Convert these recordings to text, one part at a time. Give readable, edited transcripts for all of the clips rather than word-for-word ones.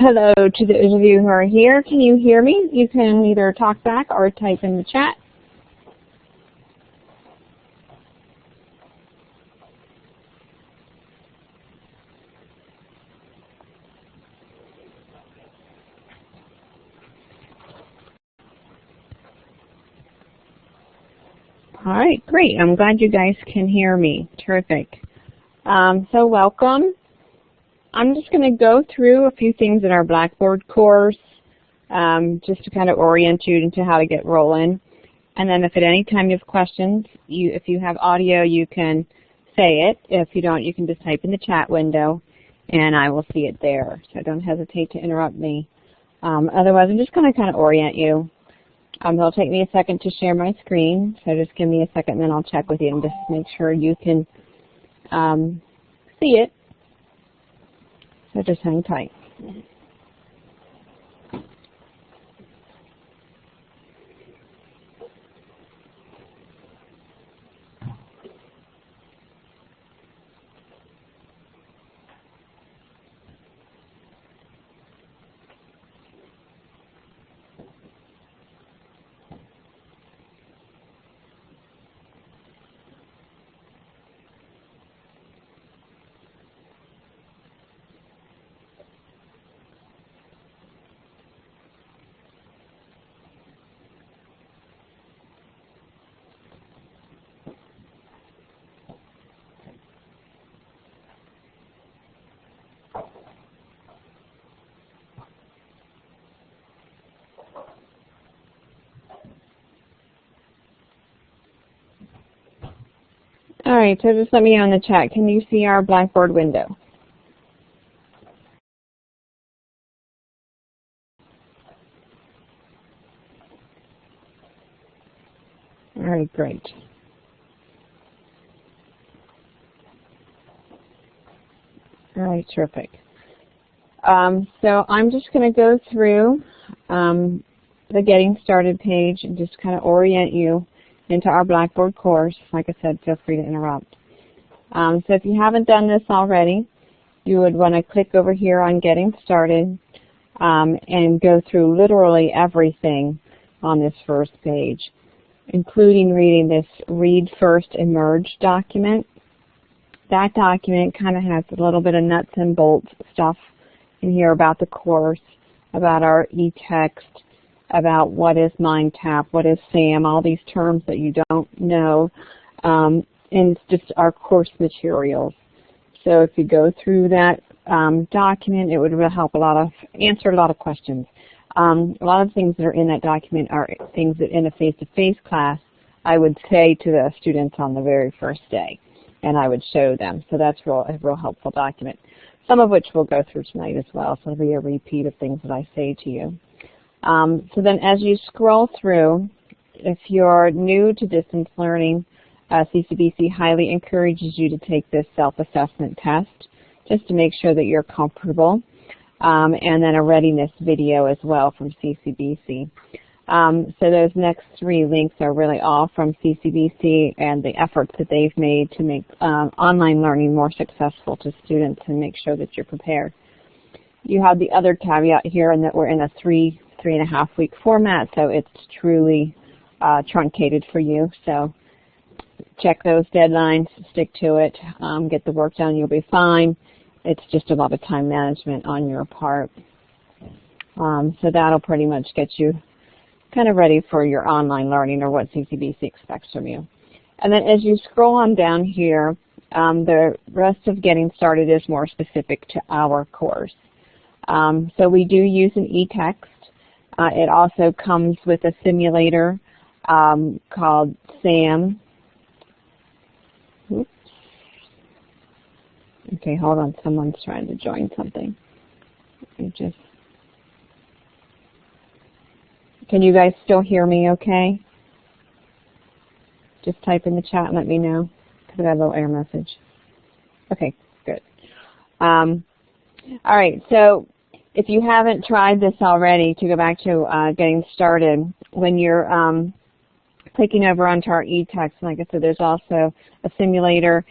Hello to those of you who are here. Can you hear me? You can either talk back or type in the chat. All right, great. I'm glad you guys can hear me. Terrific. So welcome. I'm just going to go through a few things in our Blackboard course just to kind of orient you into how to get rolling. And then if at any time you have questions, if you have audio, you can say it. If you don't, you can just type in the chat window and I will see it there. So don't hesitate to interrupt me. Otherwise, I'm just going to kind of orient you. It'll take me a second to share my screen, so just give me a second and then I'll check with you and just make sure you can see it. So just hang tight. All right, so just let me know in the chat. Can you see our Blackboard window? All right, great. All right, terrific. So I'm just going to go through the Getting Started page and just kind of orient you into our Blackboard course. Like I said, feel free to interrupt. So if you haven't done this already, you would want to click over here on Getting Started and go through literally everything on this first page, including reading this Read First Emerge document. That document kind of has a little bit of nuts and bolts stuff in here about the course, about our e-text, about what is MindTap, what is SAM, all these terms that you don't know, and it's just our course materials. So if you go through that document, it would really help answer a lot of questions. A lot of things that are in that document are things that in a face-to-face class I would say to the students on the very first day, and I would show them. So that's a real helpful document, some of which we'll go through tonight as well, so it'll be a repeat of things that I say to you. So then as you scroll through, if you're new to distance learning, CCBC highly encourages you to take this self-assessment test just to make sure that you're comfortable, and then a readiness video as well from CCBC. So those next three links are really all from CCBC and the efforts that they've made to make online learning more successful to students and make sure that you're prepared. You have the other caveat here in that we're in a 3.5 week format, so it's truly truncated for you. So check those deadlines, stick to it, get the work done, you'll be fine. It's just a lot of time management on your part. So that'll pretty much get you kind of ready for your online learning or what CCBC expects from you. And then as you scroll on down here, the rest of Getting Started is more specific to our course. So we do use an e-text. It also comes with a simulator called SAM. Oops. Okay, hold on. Someone's trying to join something. Can you guys still hear me okay? Just type in the chat and let me know, because I got a little error message. Okay, good. All right, so if you haven't tried this already, to go back to Getting Started, when you're clicking over onto our e-text, like I said, there's also a simulator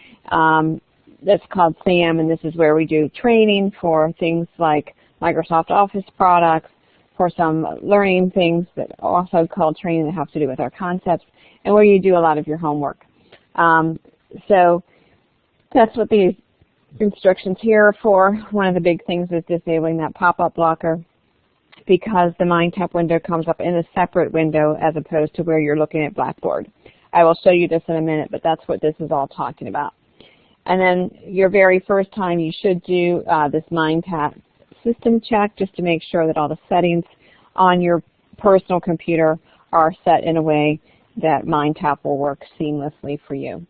that's called SAM, and this is where we do training for things like Microsoft Office products, for some learning things that are also called training that have to do with our concepts, and where you do a lot of your homework. So that's what these instructions here are for. One of the big things is disabling that pop-up blocker, because the MindTap window comes up in a separate window as opposed to where you're looking at Blackboard. I will show you this in a minute, but that's what this is all talking about. And then your very first time you should do this MindTap system check just to make sure that all the settings on your personal computer are set in a way that MindTap will work seamlessly for you.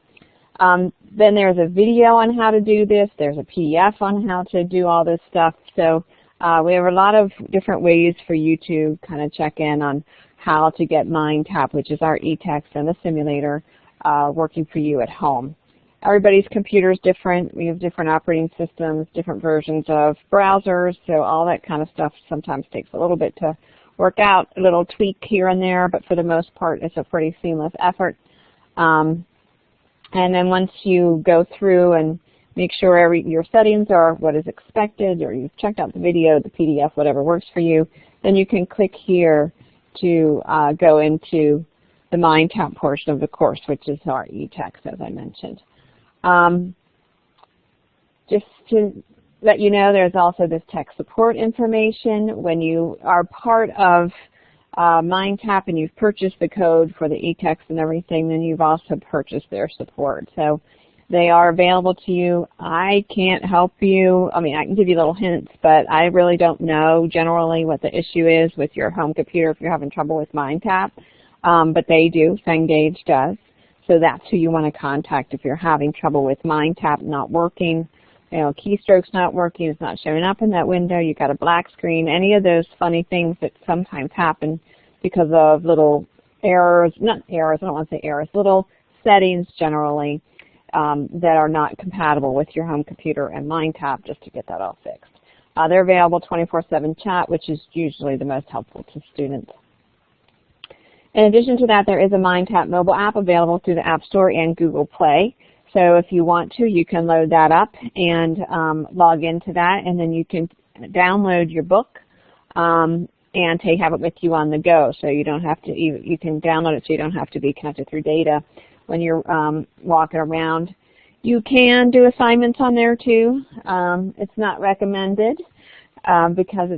Then there's a video on how to do this. There's a PDF on how to do all this stuff. So we have a lot of different ways for you to kind of check in on how to get MindTap, which is our e-text and the simulator, working for you at home. Everybody's computer is different. We have different operating systems, different versions of browsers, so all that kind of stuff sometimes takes a little bit to work out, a little tweak here and there, but for the most part it's a pretty seamless effort. And then once you go through and make sure your settings are what is expected, or you've checked out the video, the PDF, whatever works for you, then you can click here to go into the MindTap portion of the course, which is our e-text, as I mentioned. Just to let you know, there's also this tech support information. When you are part of MindTap and you've purchased the code for the e-text and everything, then you've also purchased their support. So they are available to you. I can't help you. I mean, I can give you little hints, but I really don't know generally what the issue is with your home computer if you're having trouble with MindTap. But they do. Cengage does. So that's who you want to contact if you're having trouble with MindTap not working, keystrokes not working, it's not showing up in that window, you got a black screen, any of those funny things that sometimes happen because of little errors, not errors, I don't want to say errors, little settings generally that are not compatible with your home computer and MindTap, just to get that all fixed. They're available 24/7 chat, which is usually the most helpful to students. In addition to that, there is a MindTap mobile app available through the App Store and Google Play. So if you want to, you can load that up and log into that, and then you can download your book and have it with you on the go. So you don't have to, you can download it so you don't have to be connected through data when you're walking around. You can do assignments on there too. It's not recommended because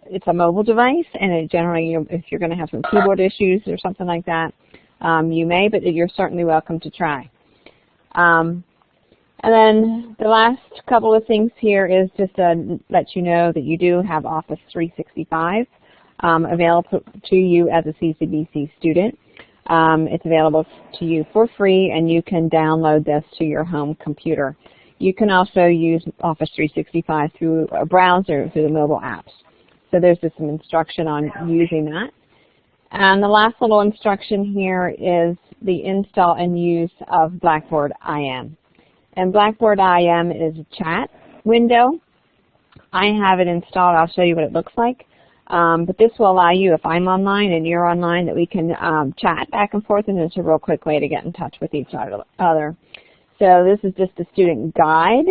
it's a mobile device, and it generally, if you're going to have some keyboard issues or something like that, you may, but you're certainly welcome to try. And then the last couple of things here is just to let you know that you do have Office 365 available to you as a CCBC student. It's available to you for free, and you can download this to your home computer. You can also use Office 365 through a browser, through the mobile apps. So there's just some instruction on using that. And the last little instruction here is the install and use of Blackboard IM. And Blackboard IM is a chat window. I have it installed. I'll show you what it looks like. But this will allow you, if I'm online and you're online, that we can chat back and forth, and it's a real quick way to get in touch with each other. So this is just a student guide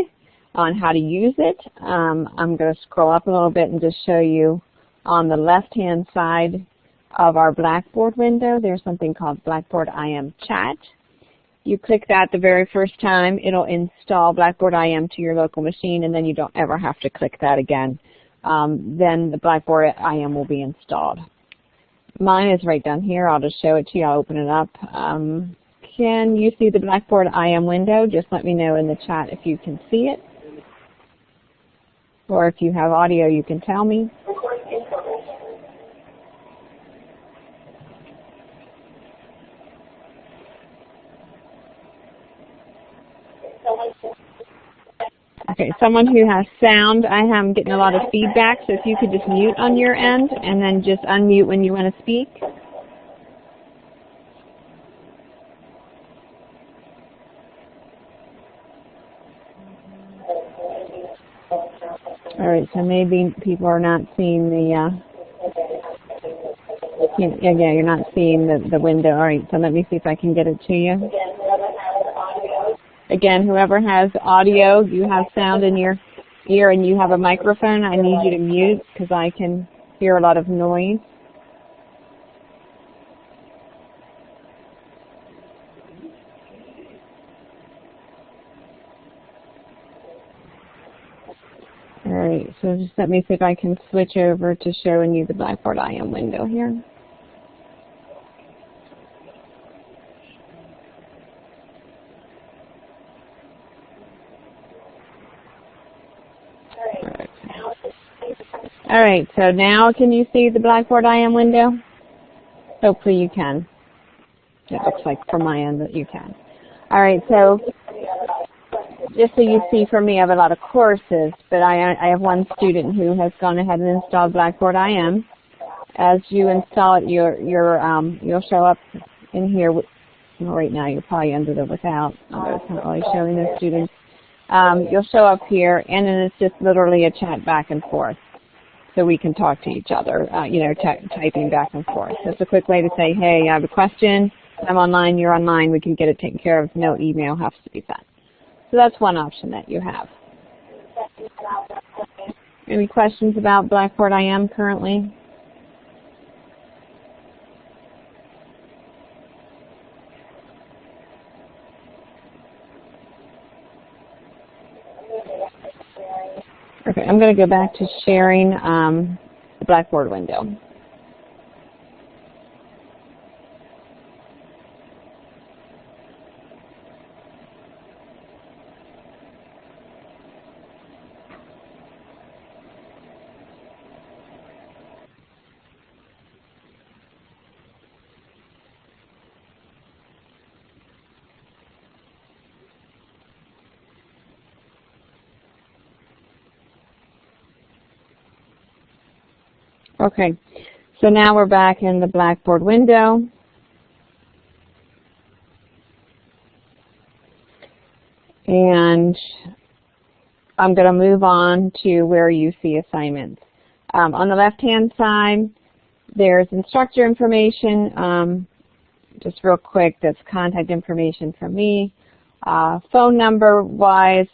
on how to use it. I'm going to scroll up a little bit and just show you on the left-hand side of our Blackboard window, there's something called Blackboard IM Chat. You click that the very first time, it'll install Blackboard IM to your local machine, and then you don't ever have to click that again. Then the Blackboard IM will be installed. Mine is right down here. I'll just show it to you. I'll open it up. Can you see the Blackboard IM window? Just let me know in the chat if you can see it. Or if you have audio, you can tell me. Okay, someone who has sound, I am getting a lot of feedback, so if you could just mute on your end and then just unmute when you want to speak. All right, so maybe people are not seeing the, yeah, you're not seeing the window. All right, so let me see if I can get it to you. Again, whoever has audio, you have sound in your ear and you have a microphone, I need you to mute because I can hear a lot of noise. All right, so just let me see if I can switch over to showing you the Blackboard IM window here. All right, so now can you see the Blackboard IM window? Hopefully you can. It looks like from my end that you can. All right, so just so you see, for me, I have a lot of courses, but I have one student who has gone ahead and installed Blackboard IM. As you install it, you'll show up in here. Well, right now, you're probably under the without. Although it's not really showing the students. You'll show up here, and then it's just literally a chat back and forth, so we can talk to each other. Typing back and forth. So it's a quick way to say, hey, I have a question. I'm online. You're online. We can get it taken care of. No email has to be sent. So that's one option that you have. Any questions about Blackboard IM currently? Okay, I'm going to go back to sharing the Blackboard window. Okay, so now we're back in the Blackboard window. And I'm going to move on to where you see assignments. On the left-hand side, there's instructor information. Just real quick, that's contact information for me. Phone number-wise,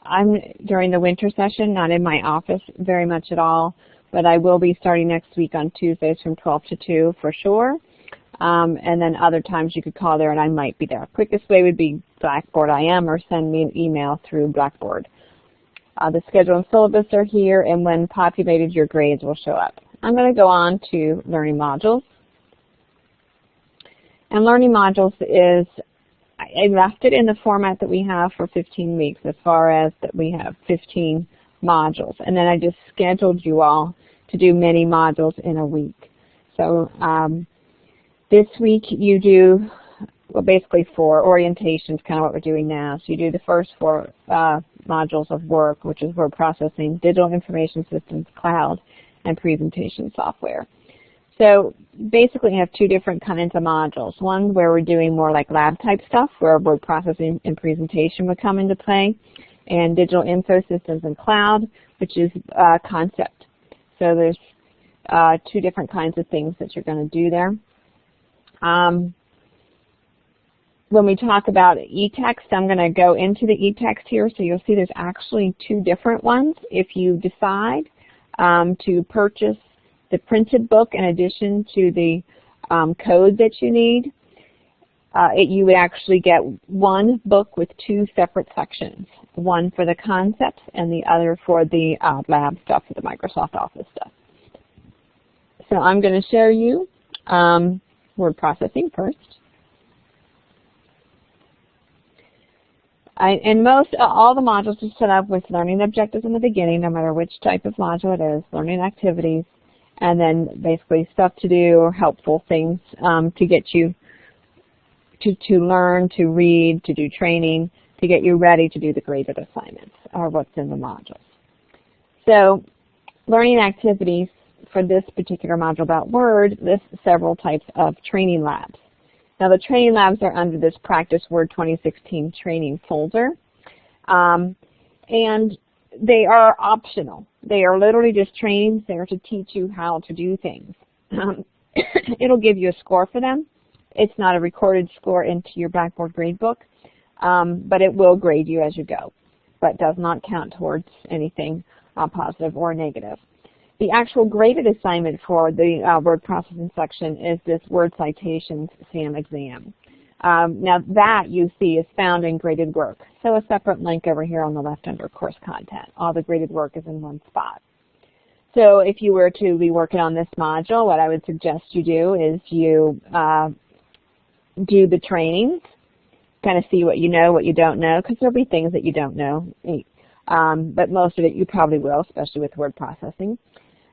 I'm during the winter session, not in my office very much at all. But I will be starting next week on Tuesdays from 12 to 2 for sure. And then other times you could call there and I might be there. Quickest way would be Blackboard IM or send me an email through Blackboard. The schedule and syllabus are here, and when populated, your grades will show up. I'm going to go on to Learning Modules. And Learning Modules is, I left it in the format that we have for 15 weeks, as far as that we have 15 modules. And then I just scheduled you all to do many modules in a week. So this week you do, well, basically 4 orientations, kind of what we're doing now. So you do the first 4 modules of work, which is word processing, digital information systems, cloud, and presentation software. So basically you have 2 different kinds of modules. One where we're doing more like lab type stuff, where word processing and presentation would come into play, and digital info systems and cloud, which is concept. So there's 2 different kinds of things that you're going to do there. When we talk about e-text, I'm going to go into the e-text here, so you'll see there's actually 2 different ones. If you decide to purchase the printed book in addition to the code that you need, you would actually get one book with 2 separate sections, one for the concepts and the other for the lab stuff, for the Microsoft Office stuff. So I'm going to show you word processing first. And all the modules are set up with learning objectives in the beginning, no matter which type of module it is, learning activities, and then basically stuff to do or helpful things to get you to learn, to read, to do training, to get you ready to do the graded assignments or what's in the modules. So learning activities for this particular module about Word lists several types of training labs. Now the training labs are under this Practice Word 2016 training folder, and they are optional. They are literally just trainings there to teach you how to do things. It'll give you a score for them. It's not a recorded score into your Blackboard gradebook, but it will grade you as you go. but does not count towards anything positive or negative. The actual graded assignment for the word processing section is this word citations SAM exam. Now that you see is found in graded work. So a separate link over here on the left under course content. All the graded work is in one spot. So if you were to be working on this module, what I would suggest you do is you do the trainings, kind of see what you know, what you don't know, because there'll be things that you don't know. But most of it you probably will, especially with word processing.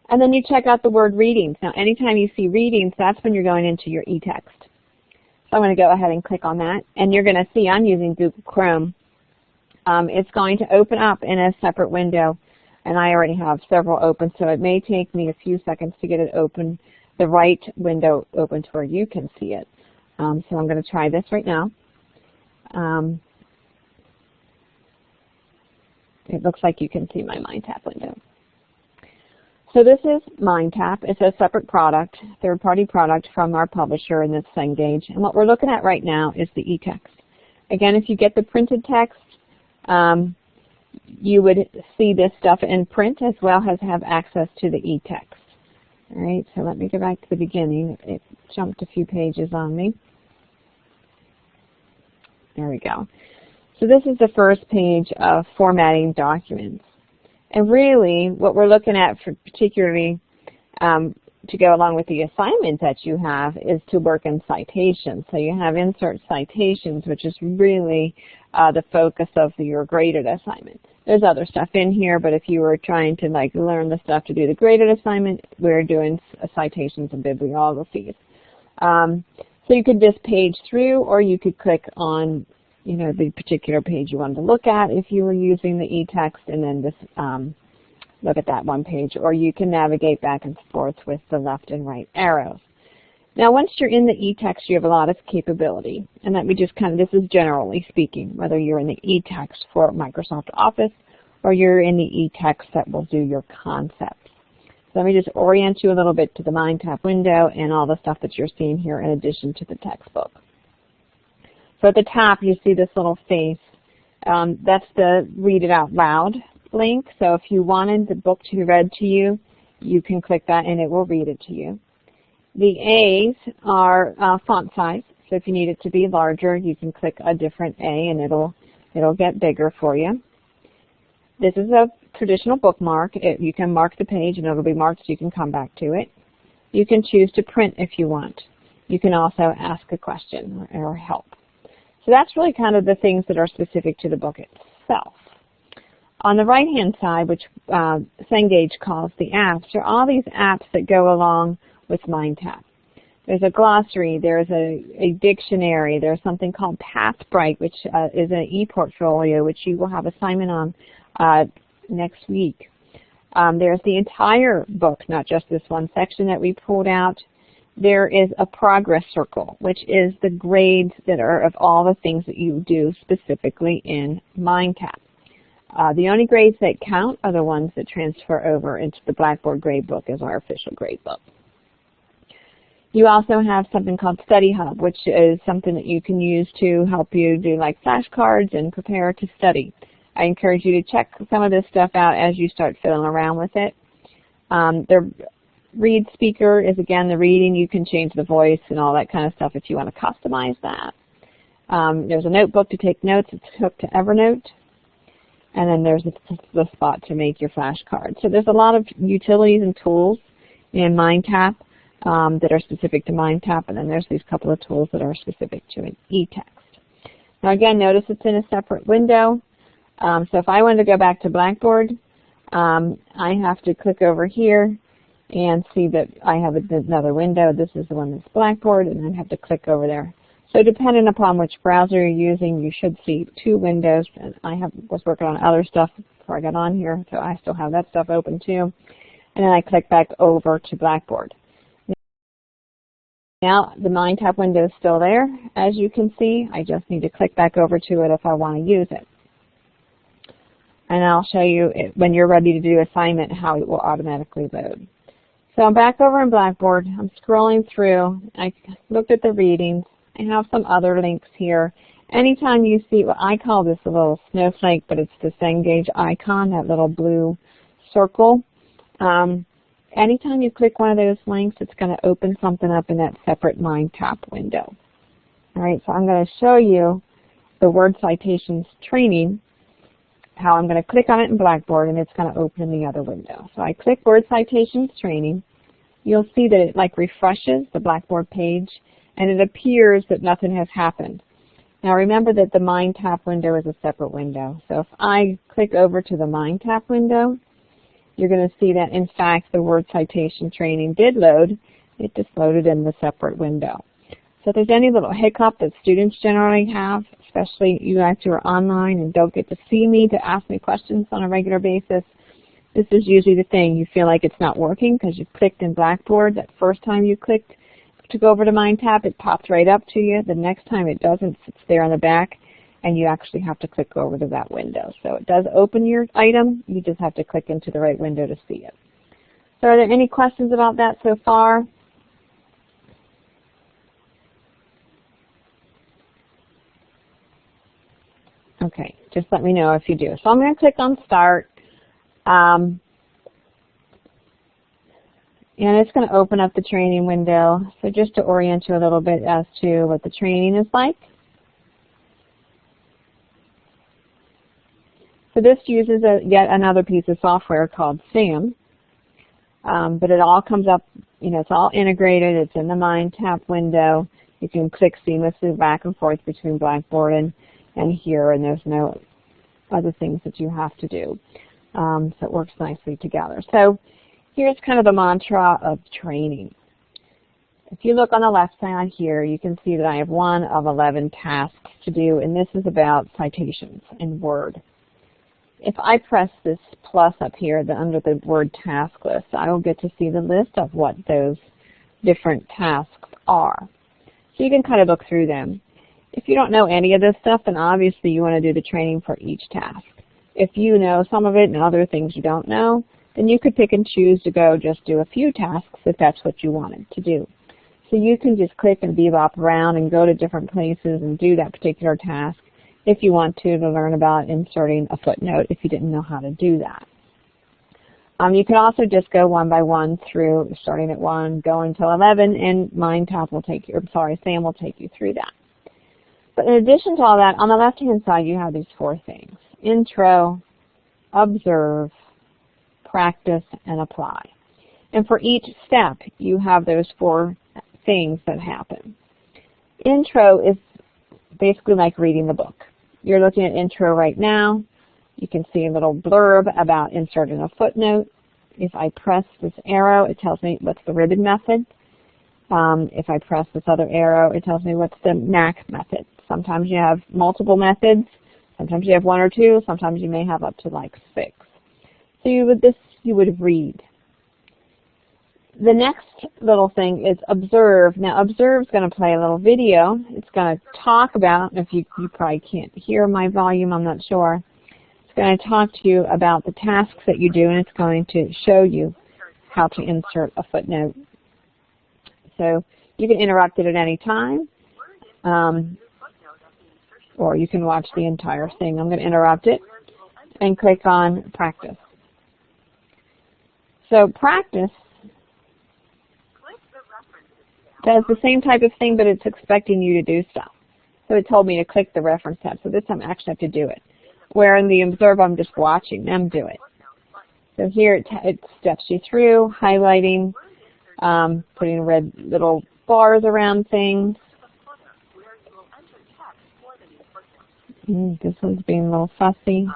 And then you check out the word readings. Now anytime you see readings, that's when you're going into your e-text. So I'm going to go ahead and click on that, and you're going to see I'm using Google Chrome. It's going to open up in a separate window, and I already have several open, so it may take me a few seconds to get it open, the right window open to where you can see it. So I'm going to try this right now. It looks like you can see my MindTap window. So this is MindTap. It's a separate product, third-party product from our publisher, and it's Cengage. And what we're looking at right now is the e-text. Again, if you get the printed text, you would see this stuff in print as well as have access to the e-text. All right, so let me go back to the beginning. It jumped a few pages on me. There we go. So this is the first page of formatting documents. And really, what we're looking at, for particularly to go along with the assignment that you have, is to work in citations. So you have insert citations, which is really the focus of your graded assignment. There's other stuff in here, but if you were trying to learn the stuff to do the graded assignment, we're doing citations and bibliographies. So you could just page through, or you could click on the particular page you wanted to look at if you were using the e-text, and then just look at that one page, or you can navigate back and forth with the left and right arrows. Now once you're in the e-text, you have a lot of capability, and let me just this is generally speaking, whether you're in the e-text for Microsoft Office or you're in the e-text that will do your concepts. So let me just orient you a little bit to the MindTap window and all the stuff that you're seeing here in addition to the textbook. So at the top, you see this little face. That's the Read It Out Loud link. So if you wanted the book to be read to you, you can click that and it will read it to you. The A's are font size. So if you need it to be larger, you can click a different A and it'll get bigger for you. This is a traditional bookmark. You can mark the page and it'll be marked so you can come back to it. You can choose to print if you want. You can also ask a question or help. So that's really kind of the things that are specific to the book itself. On the right-hand side, which Cengage calls the apps, are all these apps that go along with MindTap. There's a glossary, there's a dictionary, there's something called PathBright, which is an e-portfolio, which you will have assignment on next week. There's the entire book, not just this one section that we pulled out. There is a progress circle, which is the grades that are of all the things that you do specifically in MindTap. The only grades that count are the ones that transfer over into the Blackboard gradebook as our official gradebook. You also have something called Study Hub, which is something that you can use to help you do flashcards and prepare to study. I encourage you to check some of this stuff out as you start fiddling around with it. The Read Speaker is, again, the reading. You can change the voice and all that kind of stuff if you want to customize that. There's a notebook to take notes. It's hooked to Evernote. And then there's the spot to make your flashcards. So there's a lot of utilities and tools in MindTap that are specific to MindTap, and then there's these couple of tools that are specific to an e-text. Now again, notice it's in a separate window. So if I wanted to go back to Blackboard, I have to click over here and see that I have another window. This is the one that's Blackboard, and then I have to click over there. So depending upon which browser you're using, you should see two windows. And I was working on other stuff before I got on here, so I still have that stuff open too. And then I click back over to Blackboard. Now the MindTap window is still there, as you can see. I just need to click back over to it if I want to use it. And I'll show you when you're ready to do assignment how it will automatically load. So I'm back over in Blackboard. I'm scrolling through. I looked at the readings. I have some other links here. anytime you see, well, I call this a little snowflake, but it's the Cengage icon, that little blue circle. Anytime you click one of those links, it's going to open something up in that separate MindTap window. All right, so I'm going to show you the word citations training, how I'm going to click on it in Blackboard, and it's going to open in the other window. So I click word citations training. You'll see that it like refreshes the Blackboard page, and it appears that nothing has happened. Now remember that the MindTap window is a separate window. So if I click over to the MindTap window, you're going to see that in fact the word citation training did load. It just loaded in the separate window. So if there's any little hiccup that students generally have, especially you guys who are online and don't get to see me to ask me questions on a regular basis, this is usually the thing. You feel like it's not working because you clicked in Blackboard. That first time you clicked to go over to MindTap, it popped right up to you. The next time it doesn't, it's there on the back, and you actually have to click over to that window. So it does open your item. You just have to click into the right window to see it. So are there any questions about that so far? Okay, just let me know if you do. So I'm going to click on Start. And it's going to open up the training window. So just to orient you a little bit as to what the training is like. So this uses yet another piece of software called SAM. But it all comes up, it's all integrated. It's in the MindTap window. You can click seamlessly back and forth between Blackboard and here, and there's no other things that you have to do. So it works nicely together. So here's kind of the mantra of training. If you look on the left side here, you can see that I have one of 11 tasks to do, and this is about citations in Word. If I press this plus up here under the Word task list, I will get to see the list of what those different tasks are. So you can kind of look through them. If you don't know any of this stuff, then obviously you want to do the training for each task. If you know some of it and other things you don't know, then you could pick and choose to go just do a few tasks if that's what you wanted to do. So you can just click and bebop around and go to different places and do that particular task if you want to learn about inserting a footnote if you didn't know how to do that. You can also just go one by one through, starting at 1, go until 11, and MindTap will take you, SAM will take you through that. But in addition to all that, on the left-hand side, you have these 4 things: intro, observe, practice, and apply. And for each step, you have those 4 things that happen. Intro is basically like reading the book. You're looking at intro right now. You can see a little blurb about inserting a footnote. If I press this arrow, it tells me what's the ribbon method. If I press this other arrow, it tells me what's the MAC method. Sometimes you have multiple methods. Sometimes you have 1 or 2. Sometimes you may have up to like 6. So you would read. The next little thing is observe. Now observe is going to play a little video. It's going to talk about, if you probably can't hear my volume, I'm not sure. It's going to talk to you about the tasks that you do, and it's going to show you how to insert a footnote. So you can interrupt it at any time, or you can watch the entire thing. I'm going to interrupt it and click on practice. So practice does the same type of thing, but it's expecting you to do stuff. So it told me to click the reference tab. So this time I actually have to do it. Where in the observe, I'm just watching them do it. So here it steps you through, highlighting, putting red little bars around things. This one's being a little fussy.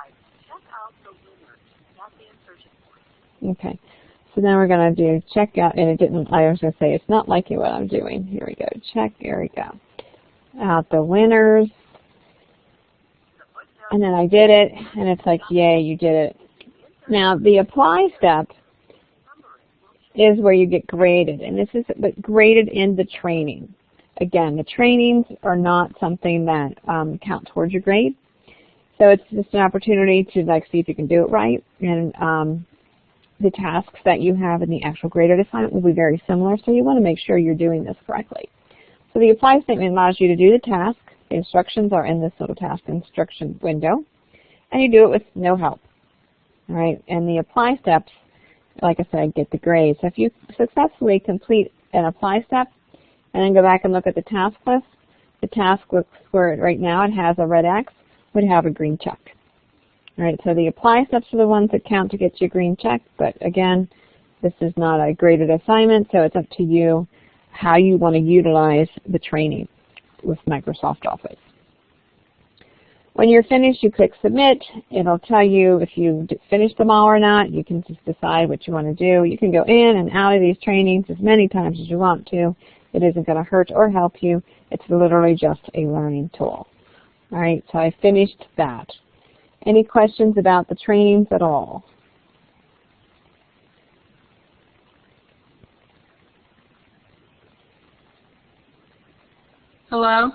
Okay. So then we're going to do check out, and it didn't, I was going to say, it's not liking what I'm doing. Here we go. Check, there we go. Out the winners. And then I did it, and it's like, yay, you did it. Now, the apply step is where you get graded, and this is graded in the training. Again, the trainings are not something that count towards your grade. So it's just an opportunity to see if you can do it right, and the tasks that you have in the actual graded assignment will be very similar, so you want to make sure you're doing this correctly. So the apply statement allows you to do the task. instructions are in this little task instruction window, and you do it with no help. All right, and the apply steps, like I said, get the grade. So if you successfully complete an apply step and then go back and look at the task list, the task looks where right now it has a red X, would have a green check. All right, so the apply steps are the ones that count to get you a green check, but again, this is not a graded assignment, so it's up to you how you want to utilize the training with Microsoft Office. When you're finished, you click Submit. It'll tell you if you finished them all or not. You can just decide what you want to do. You can go in and out of these trainings as many times as you want to. It isn't going to hurt or help you. It's literally just a learning tool. All right, so I finished that. Any questions about the trainings at all? Hello?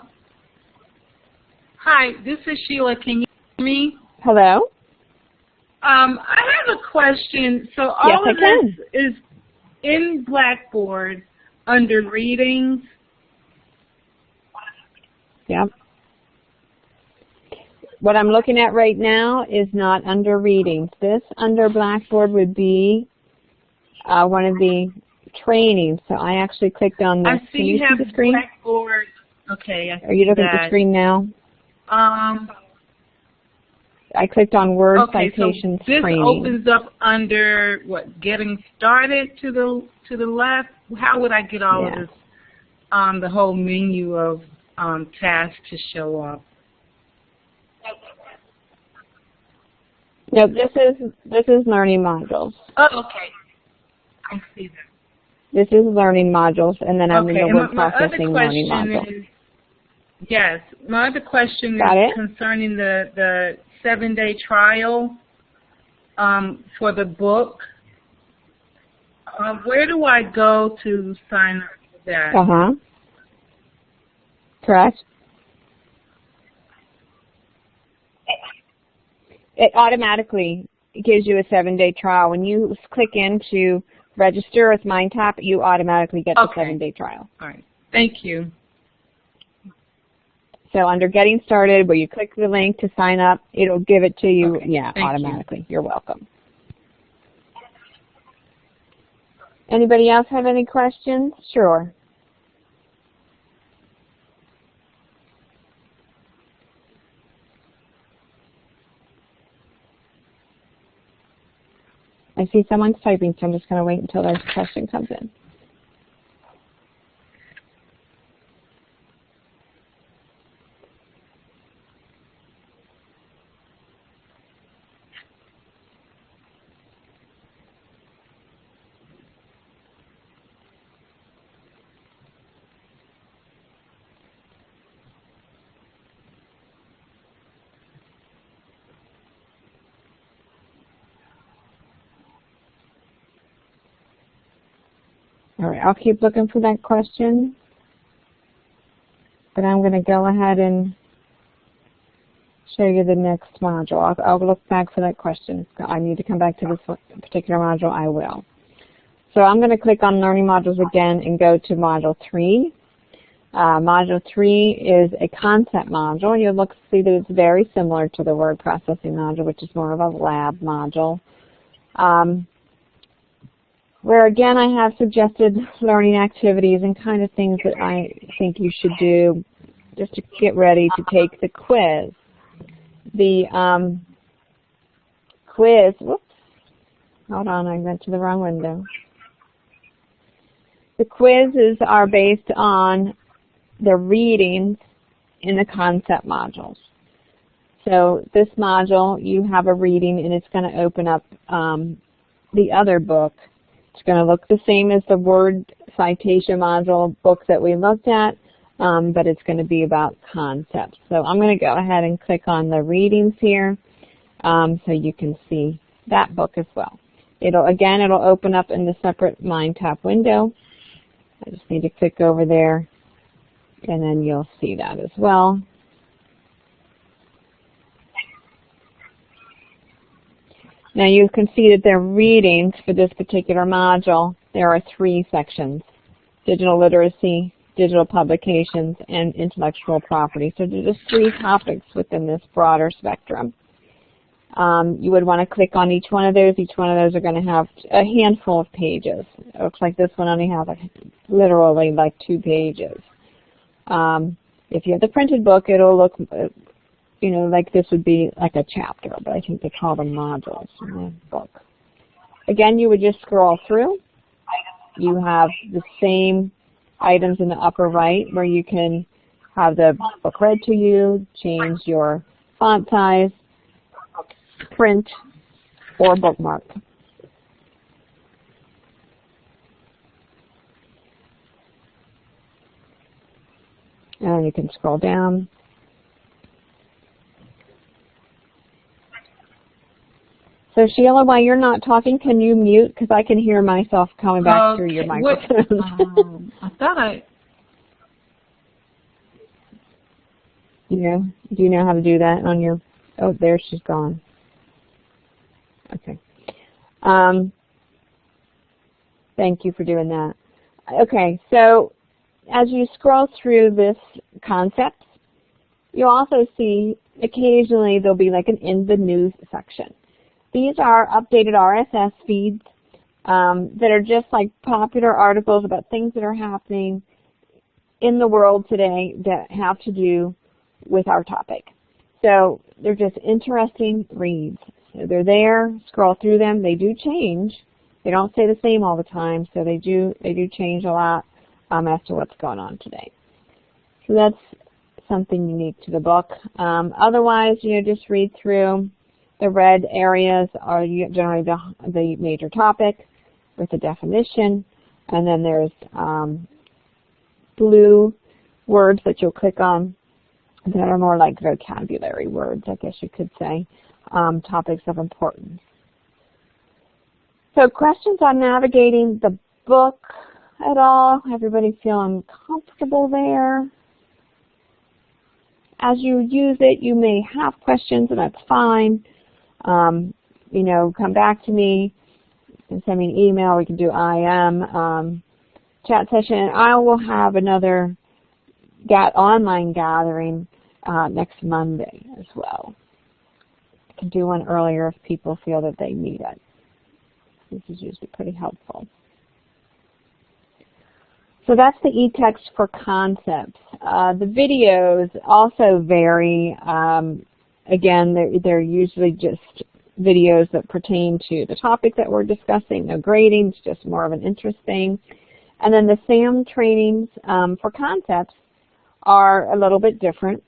Hi, this is Sheila. Can you hear me? Hello? I have a question. So all of this is in Blackboard under readings. Yep. What I'm looking at right now is not under readings. This under Blackboard would be one of the trainings. So I actually clicked on this. I see you have the screen? Blackboard. Okay. Are you looking at the screen now? I clicked on Word Citations so this Training. opens up under what? Getting started to the left. How would I get all of this? The whole menu of tasks to show up. No, this is learning modules. Oh, okay. I see that. This is learning modules, and then I'm in the word processing learning module. Yes, my other question is concerning the 7-day trial for the book. Where do I go to sign up for that? Correct. It automatically gives you a 7-day trial. When you click into register with MindTap, you automatically get the 7-day trial. All right. Thank you. So under Getting Started, where you click the link to sign up, it'll give it to you, automatically. You're welcome. Anybody else have any questions? Sure. I see someone's typing, so I'm just going to wait until their question comes in. All right, I'll keep looking for that question, but I'm going to go ahead and show you the next module. I'll look back for that question. If I need to come back to this particular module, I will. So I'm going to click on Learning Modules again and go to Module 3. Module 3 is a concept module. You'll see that it's very similar to the word processing module, which is more of a lab module. Where again I have suggested learning activities and kind of things that I think you should do just to get ready to take the quiz. The quiz, whoops, hold on, I went to the wrong window. The quizzes are based on the readings in the concept modules. So this module, you have a reading and it's going to open up the other book. It's going to look the same as the word citation module book that we looked at, but it's going to be about concepts. So I'm going to go ahead and click on the readings here so you can see that book as well. It'll open up in the separate MindTap window. I just need to click over there and then you'll see that as well. Now you can see that there are readings for this particular module. There are 3 sections: digital literacy, digital publications, and intellectual property. So there's just 3 topics within this broader spectrum. You would want to click on each one of those. Each one of those are going to have a handful of pages. It looks like this one only has literally like 2 pages. If you have the printed book, it'll look, you know, like this would be like a chapter, but I think they call them modules in the book. Again, you would just scroll through. You have the same items in the upper right where you can have the book read to you, change your font size, print, or bookmark. And you can scroll down. So Sheila, while you're not talking, can you mute? Because I can hear myself coming back through your microphone. I thought I... Yeah. Do you know how to do that on your... Oh, there she's gone. Okay. Thank you for doing that. Okay, so as you scroll through this concept, you'll also see occasionally there'll be like an in the news section. These are updated RSS feeds that are just like popular articles about things that are happening in the world today that have to do with our topic. So they're just interesting reads. So they're there, scroll through them. They do change. They don't stay the same all the time, so they do change a lot as to what's going on today. So that's something unique to the book. Otherwise, you know, just read through. The red areas are generally the major topic with the definition, and then there's blue words that you'll click on that are more like vocabulary words, I guess you could say, topics of importance. So questions on navigating the book at all? Everybody feeling comfortable there? As you use it, you may have questions, and that's fine. You know, come back to me and send me an email. We can do IM chat session. I will have another online gathering next Monday as well. I can do one earlier if people feel that they need it. This is usually pretty helpful. So that's the e-text for concepts. The videos also vary. Again, they're usually just videos that pertain to the topic that we're discussing. No grading, it's just more of an interest thing. And then the SAM trainings for concepts are a little bit different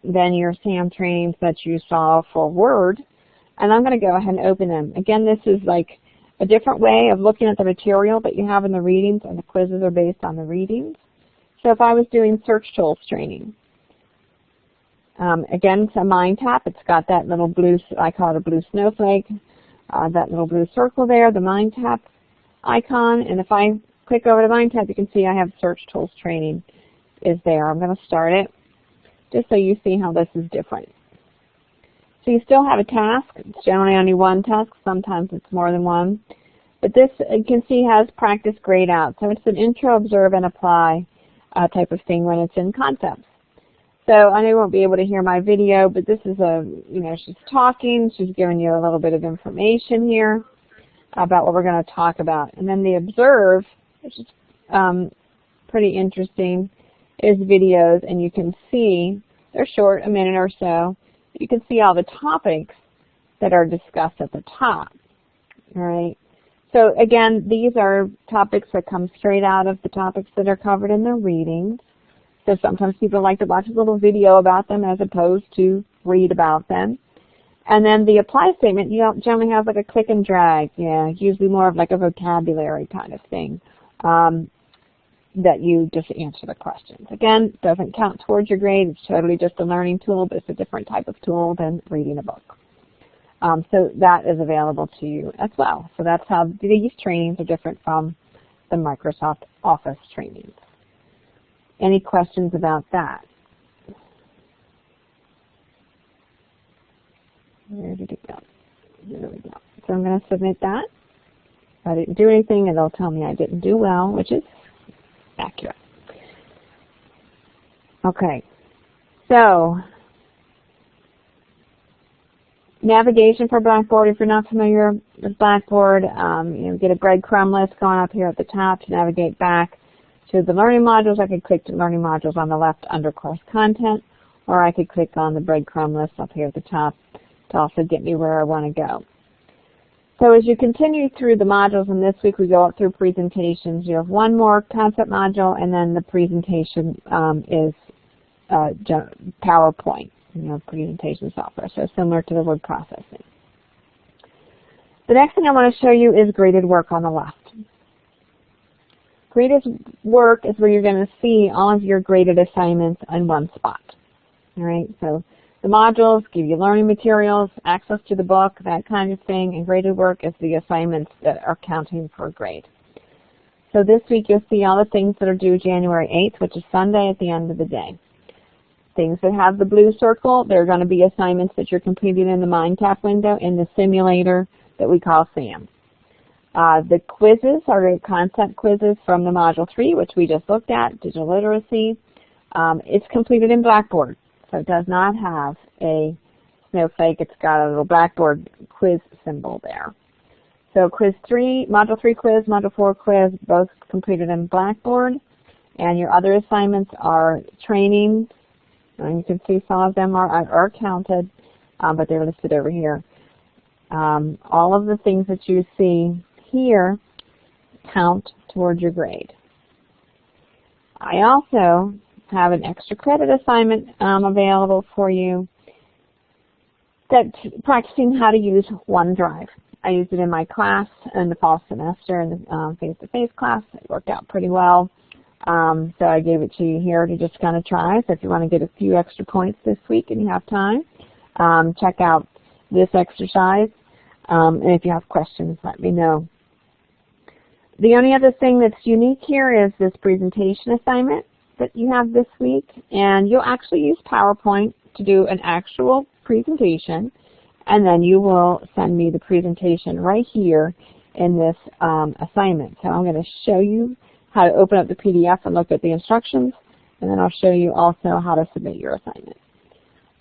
than your SAM trainings that you saw for Word. And I'm going to go ahead and open them. Again, this is like a different way of looking at the material that you have in the readings, and the quizzes are based on the readings. So if I was doing search tools training, again, it's a mind tap. It's got that little blue, I call it a blue snowflake, that little blue circle there, the mind tap icon. And if I click over to mind tap, you can see I have search tools training is there. I'm going to start it just so you see how this is different. So you still have a task. It's generally only one task. Sometimes it's more than one. But this, you can see, has practice grade out. So it's an intro, observe, and apply type of thing when it's in concepts. So I know you won't be able to hear my video, but this is she's talking. She's giving you a little bit of information here about what we're going to talk about. And then the observe, which is pretty interesting, is videos. And you can see, they're short, a minute or so. You can see all the topics that are discussed at the top. All right. So again, these are topics that come straight out of the topics that are covered in the readings. So sometimes people like to watch a little video about them as opposed to read about them. And then the apply statement, you generally have like a click and drag. Yeah, usually more of like a vocabulary kind of thing that you just answer the questions. Again, it doesn't count towards your grade. It's totally just a learning tool, but it's a different type of tool than reading a book. So that is available to you as well. So that's how these trainings are different from the Microsoft Office trainings. Any questions about that? Where did it go? There we go. So I'm going to submit that. If I didn't do anything, it'll tell me I didn't do well, which is accurate. Okay, so navigation for Blackboard. If you're not familiar with Blackboard, get a breadcrumb list going up here at the top to navigate back to the learning modules. I could click the learning modules on the left under course content, or I could click on the breadcrumb list up here at the top to also get me where I want to go. So as you continue through the modules, and this week we go up through presentations, you have one more concept module, and then the presentation is PowerPoint, presentation software, so similar to the word processing. The next thing I want to show you is graded work on the left. Graded work is where you're going to see all of your graded assignments in one spot. All right, so the modules give you learning materials, access to the book, that kind of thing, and graded work is the assignments that are counting for a grade. So this week you'll see all the things that are due January 8th, which is Sunday at the end of the day. Things that have the blue circle, they're going to be assignments that you're completing in the MindCap window in the simulator that we call SAM. The quizzes are concept quizzes from the Module 3, which we just looked at, digital literacy. It's completed in Blackboard, so it does not have a snowflake. It's got a little Blackboard quiz symbol there. So quiz 3, Module 3 quiz, Module 4 quiz, both completed in Blackboard. And your other assignments are trainings. And you can see some of them are counted, but they're listed over here. All of the things that you see here count toward your grade. I also have an extra credit assignment available for you that's practicing how to use OneDrive. I used it in my class in the fall semester in the face-to-face class. It worked out pretty well. So I gave it to you here to just kind of try. So if you want to get a few extra points this week and you have time, check out this exercise. And if you have questions, let me know. The only other thing that's unique here is this presentation assignment that you have this week. And you'll actually use PowerPoint to do an actual presentation. And then you will send me the presentation right here in this assignment. So I'm going to show you how to open up the PDF and look at the instructions, and then I'll show you also how to submit your assignment.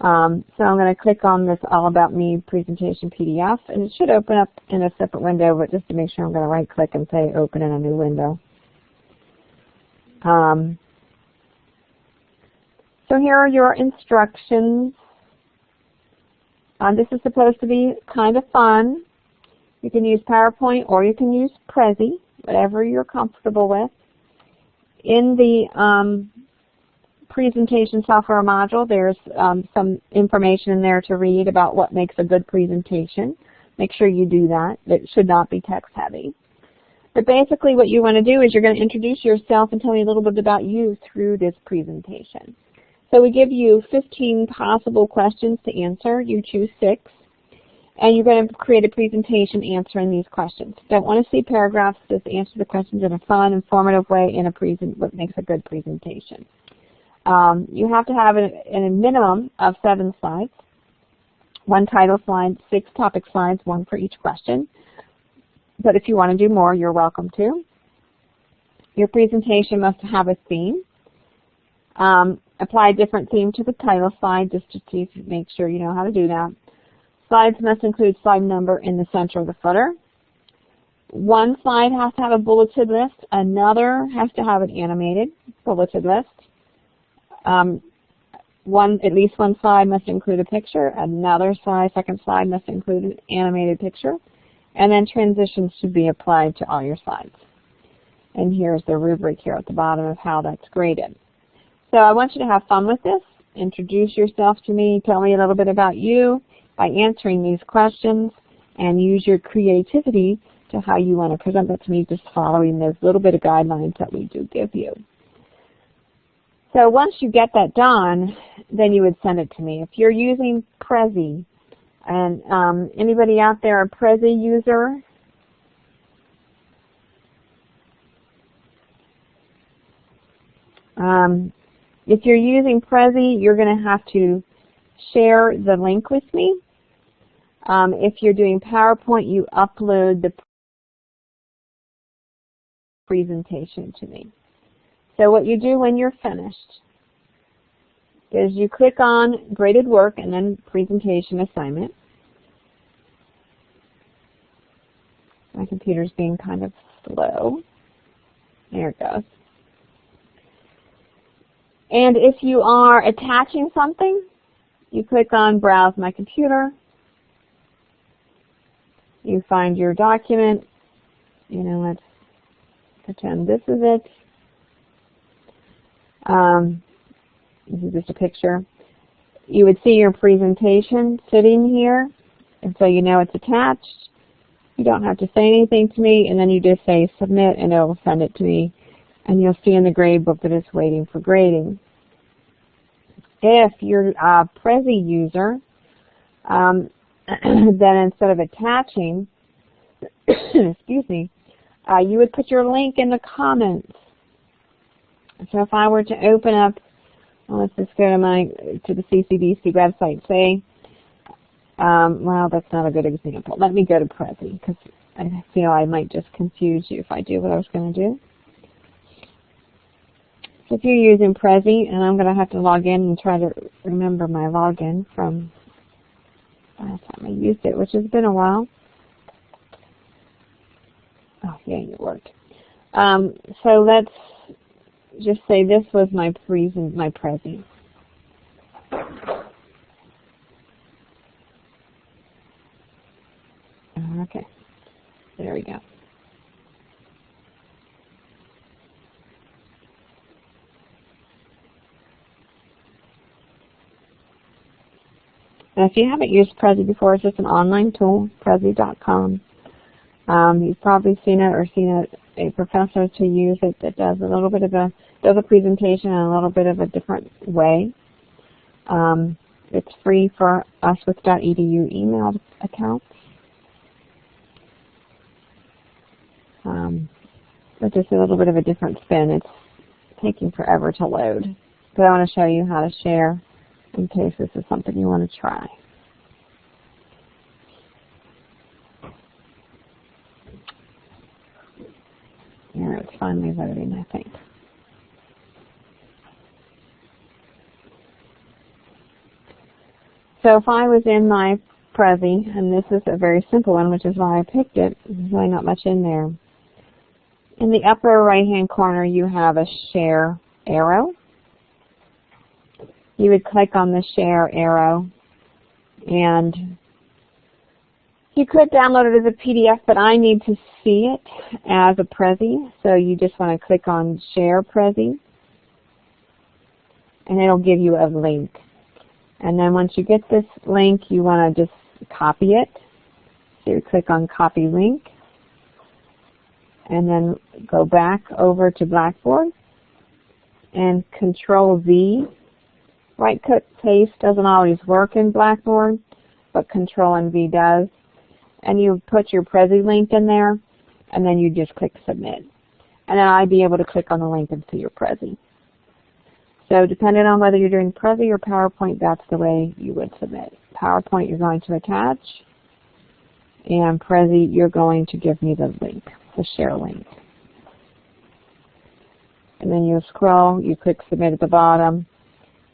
So I'm going to click on this All About Me presentation PDF, and it should open up in a separate window, but just to make sure I'm going to right-click and say Open in a new window. So here are your instructions. This is supposed to be kind of fun. You can use PowerPoint or you can use Prezi, whatever you're comfortable with. In the presentation software module, there's some information in there to read about what makes a good presentation. Make sure you do that. It should not be text heavy. But basically what you want to do is you're going to introduce yourself and tell me a little bit about you through this presentation. So we give you 15 possible questions to answer. You choose 6. And you're going to create a presentation answering these questions. Don't want to see paragraphs, just answer the questions in a fun, informative way in what makes a good presentation. You have to have a minimum of 7 slides, 1 title slide, 6 topic slides, 1 for each question. But if you want to do more, you're welcome to. Your presentation must have a theme. Apply a different theme to the title slide just to make sure you know how to do that. Slides must include slide number in the center of the footer. 1 slide has to have a bulleted list. Another has to have an animated bulleted list. At least one slide must include a picture. Another slide, second slide must include an animated picture. And then transitions should be applied to all your slides. And here's the rubric here at the bottom of how that's graded. So I want you to have fun with this. Introduce yourself to me. Tell me a little bit about you by answering these questions, and use your creativity to how you want to present that to me, just following those little bit of guidelines that we do give you. So once you get that done, then you would send it to me. If you're using Prezi, and anybody out there a Prezi user? If you're using Prezi, you're going to have to share the link with me. If you're doing PowerPoint, you upload the presentation to me. So what you do when you're finished is you click on graded work and then presentation assignment. My computer's being kind of slow. There it goes. And if you are attaching something, you click on Browse My Computer. You find your document. You know, let's pretend this is it. This is just a picture. You would see your presentation sitting here, and so you know it's attached. You don't have to say anything to me, and then you just say submit, and it will send it to me. And you'll see in the grade book that it's waiting for grading. If you're a Prezi user, then instead of attaching, excuse me, you would put your link in the comments. So if I were to open up, well, let's just go to the CCDC website, say, well, that's not a good example. Let me go to Prezi, because I feel I might just confuse you if I do what I was going to do. So if you're using Prezi, and I'm going to have to log in and try to remember my login from last time I used it, which has been a while. Oh, yeah, it worked. So let's just say this was my Prezi. Okay, there we go. And if you haven't used Prezi before, it's just an online tool, Prezi.com. You've probably seen it or seen a professor to use it that does a little bit of does a presentation in a little bit of a different way. It's free for us with .edu email accounts. But just a little bit of a different spin. It's taking forever to load. But I want to show you how to share in case this is something you want to try. Here, it's finally loading, I think. So if I was in my Prezi, and this is a very simple one, which is why I picked it, there's really not much in there. In the upper right-hand corner, you have a share arrow. You would click on the share arrow, and you could download it as a PDF, but I need to see it as a Prezi, so you just want to click on Share Prezi, and it'll give you a link. And then once you get this link, you want to just copy it. So you click on Copy Link, and then go back over to Blackboard, and Control-V. Right-click paste doesn't always work in Blackboard, but Control and V does. And you put your Prezi link in there, and then you just click Submit. And then I'd be able to click on the link and see your Prezi. So depending on whether you're doing Prezi or PowerPoint, that's the way you would submit. PowerPoint you're going to attach, and Prezi you're going to give me the link, the share link. And then you scroll, you click Submit at the bottom,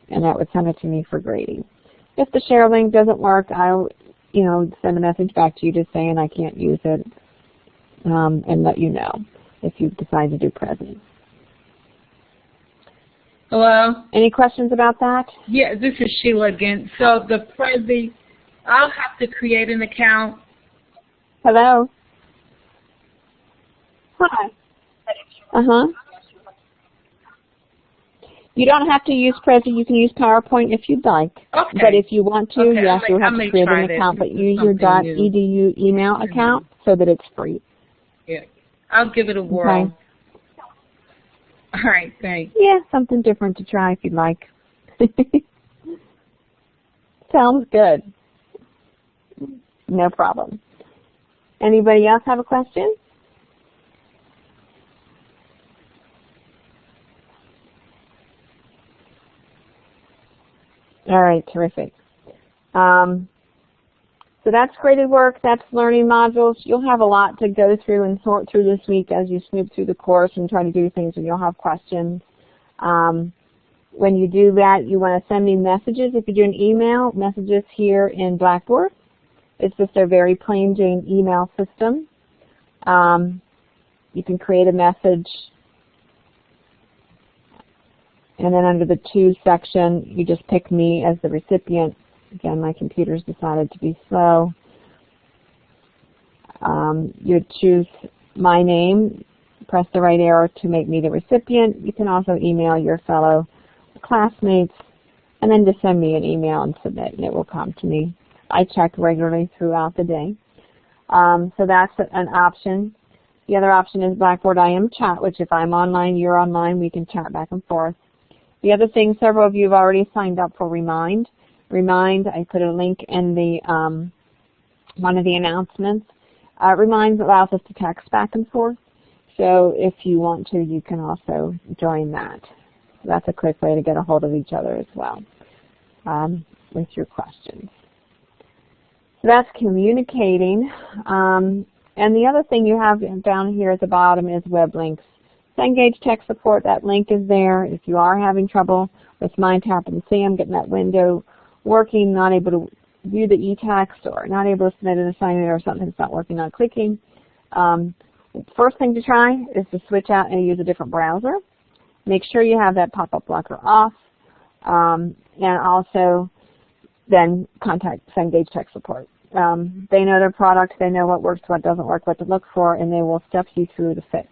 and that would send it to me for grading. If the share link doesn't work, I'll send a message back to you just saying I can't use it, and let you know if you decide to do Prezi. Hello? Any questions about that? Yeah, this is Sheila again. So the Prezi, I'll have to create an account. Hello? Hi. Uh-huh. You don't have to use Prezi. You can use PowerPoint if you'd like. Okay. But if you want to, okay. yes, you'll have to create an account, but use your .edu email account so that it's free. Yeah. I'll give it a whirl. Okay. All right, thanks. Yeah, something different to try if you'd like. Sounds good. No problem. Anybody else have a question? All right, terrific. So that's graded work, that's learning modules. You'll have a lot to go through and sort through this week as you snoop through the course and try to do things, and you'll have questions. when you do that, you want to send me messages. If you're doing email, messages here in Blackboard. It's just a very plain Jane email system. You can create a message, and then under the To section, you just pick me as the recipient. Again, my computer's decided to be slow. You choose my name, press the right arrow to make me the recipient. You can also email your fellow classmates, and then just send me an email and submit, and it will come to me. I check regularly throughout the day. So that's an option. The other option is Blackboard IM Chat, which if I'm online, you're online, we can chat back and forth. The other thing, several of you have already signed up for Remind. Remind, I put a link in the one of the announcements. Remind allows us to text back and forth. So if you want to, you can also join that. So that's a quick way to get a hold of each other as well with your questions. So that's communicating. And the other thing you have down here at the bottom is web links. Cengage Tech Support, that link is there. If you are having trouble with Mind Tap and Sam, getting that window working, not able to view the e-text or not able to submit an assignment or something's not working on clicking, first thing to try is to switch out and use a different browser. Make sure you have that pop-up blocker off, and also then contact Cengage Tech Support. They know their product, they know what works, what doesn't work, what to look for, and they will step you through the fix.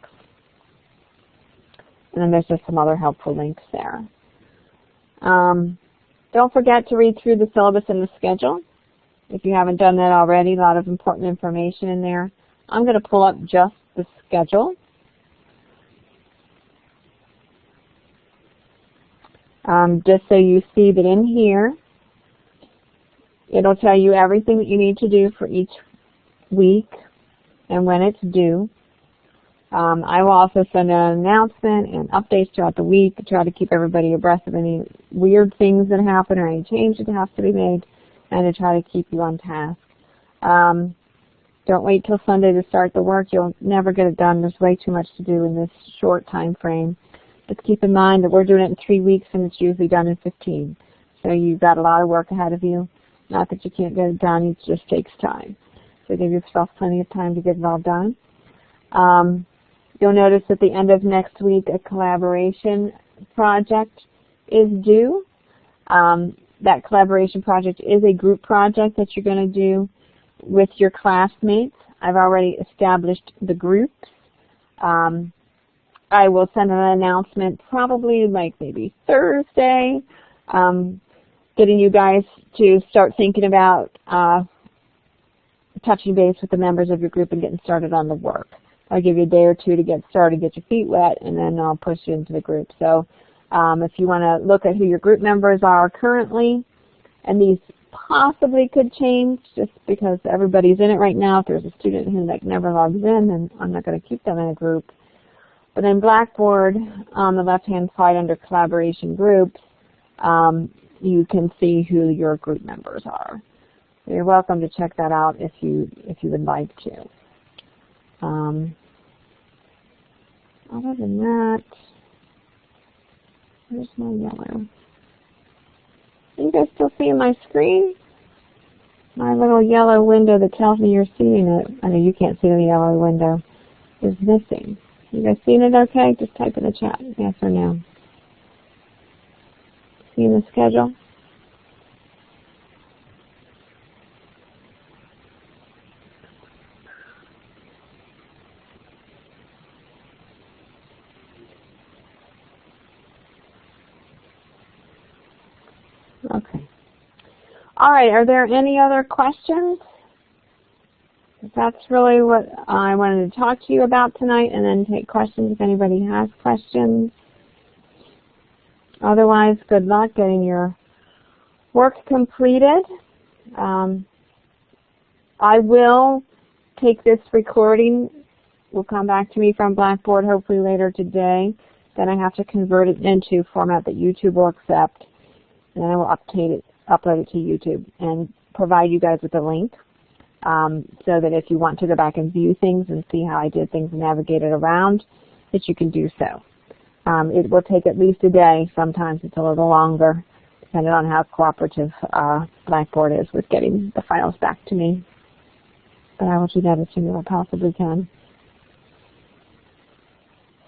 And then there's just some other helpful links there. Don't forget to read through the syllabus and the schedule. If you haven't done that already, a lot of important information in there. I'm going to pull up just the schedule. Just so you see that in here, it'll tell you everything that you need to do for each week and when it's due. I will also send an announcement and updates throughout the week to try to keep everybody abreast of any weird things that happen or any change that has to be made, and to try to keep you on task. Don't wait till Sunday to start the work. You'll never get it done. There's way too much to do in this short time frame. Just keep in mind that we're doing it in 3 weeks and it's usually done in 15. So you've got a lot of work ahead of you. Not that you can't get it done, it just takes time. So give yourself plenty of time to get it all done. You'll notice at the end of next week a collaboration project is due. That collaboration project is a group project that you're going to do with your classmates. I've already established the groups. I will send an announcement probably like maybe Thursday, getting you guys to start thinking about touching base with the members of your group and getting started on the work. I'll give you a day or two to get started, get your feet wet, and then I'll push you into the group. So if you want to look at who your group members are currently, and these possibly could change just because everybody's in it right now. If there's a student who never logs in, then I'm not going to keep them in a group. But in Blackboard, on the left-hand side under Collaboration Groups, you can see who your group members are. So you're welcome to check that out if you would like to. Other than that, where's my yellow? Are you guys still seeing my screen? My little yellow window that tells me you're seeing it, I know you can't see the yellow window, is missing. You guys seeing it okay? Just type in the chat, yes or no. Seeing the schedule? Okay. All right, are there any other questions? That's really what I wanted to talk to you about tonight, and then take questions if anybody has questions. Otherwise, good luck getting your work completed. I will take this recording. Will come back to me from Blackboard hopefully later today. Then I have to convert it into a format that YouTube will accept. And then I will upload it to YouTube and provide you guys with a link so that if you want to go back and view things and see how I did things and navigate it around, that you can do so. It will take at least a day. Sometimes it's a little longer, depending on how cooperative Blackboard is with getting the files back to me. But I will do that as soon as I possibly can.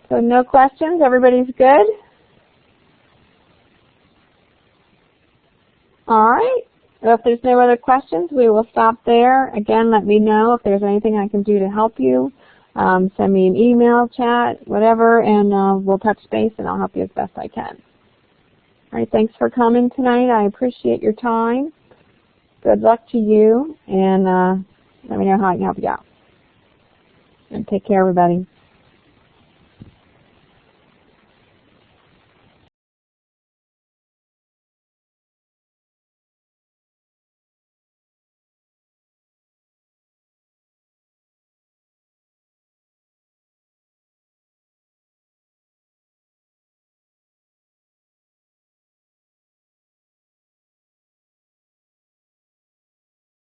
So no questions? Everybody's good? All right. Well, if there's no other questions, we will stop there. Again, let me know if there's anything I can do to help you. Send me an email, chat, whatever, and we'll touch base, and I'll help you as best I can. All right, thanks for coming tonight. I appreciate your time. Good luck to you, and let me know how I can help you out. And take care, everybody.